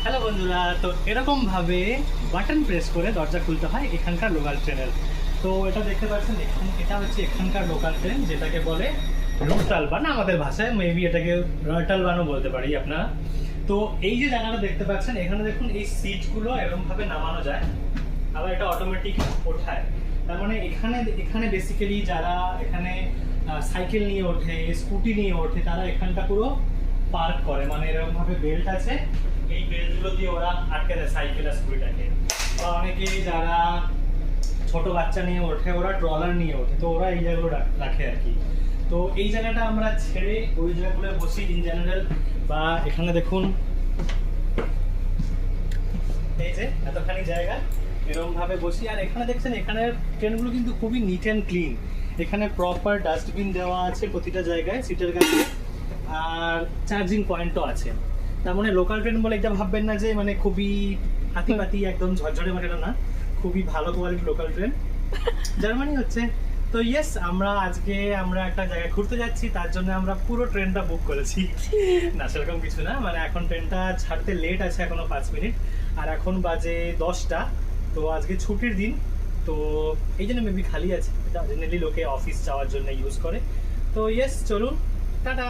Hello বন্ধুরা, তো এরকম ভাবে বাটন প্রেস করে দরজা খুলতে হয় এখানকার লোকাল ট্রেনের। তো এটা দেখতে পাচ্ছেন, এটা হচ্ছে এখানকার লোকাল ট্রেন, যেটাকে বলে রুটাল বান, আমাদের ভাষায় মেবি এটাকে রটাল বানও বলতে পারি আপনারা। তো এই যে জায়গাটা দেখতে পাচ্ছেন, এখানে দেখুন এই সিটগুলো এরকম ভাবে নামানো যায়, আবার এটা অটোমেটিক ওঠায়। তার মানে এখানে এখানে বেসিক্যালি যারা এখানে সাইকেল নিয়ে ওঠে, স্কুটি নিয়ে ওঠে, তারা এখানটা পুরো পার্ক করে, মানে এরকম ভাবে বেল্ট আছে, এই বেল্টগুলো দিয়ে ওরা আটকে দেয় সাইকেল আর স্কুটিটাকে। বা অনেকে যারা ছোট বাচ্চা নিয়ে ওঠে, ওরা ট্রলার নিয়ে ওঠে, তো ওরা এই জায়গাগুলো রাখে আর কি। তো এই জায়গাটা আমরা ছেড়ে ওই জায়গাগুলো বসি ইন জেনারেল। বা এখানে দেখুন এই যে এতখানি জায়গা এরকম ভাবে বসি। আর এখানে দেখছেন, এখানের ট্রেনগুলো কিন্তু খুবই নিট অ্যান্ড ক্লিন। এখানে প্রপার ডাস্টবিন দেওয়া আছে প্রতিটা জায়গায় সিটের কাছে, আর চার্জিং পয়েন্টও আছে। তার মানে লোকাল ট্রেন বলে এটা ভাববেন না যে মানে খুবই হাতিপাতি একদম ঝরঝরে, মানে না, খুবই ভালো কোয়ালিটির লোকাল ট্রেন জার্মানি হচ্ছে। তো ইয়েস, আজকে আমরা একটা জায়গায় ঘুরতে যাচ্ছি, তার জন্য আমরা পুরো ট্রেনটা বুক করেছি। না সেরকম কিছু না, মানে এখন ট্রেনটা ছাড়তে লেট আছে এখনো 5 মিনিট, আর এখন বাজে 10টা। তো আজকে ছুটির দিন, তো এই জন্য মেবি খালি আছে। এটা জেনারেলি লোকে অফিস যাওয়ার জন্য ইউজ করে। তো ইয়েস, চলুন, টাটা।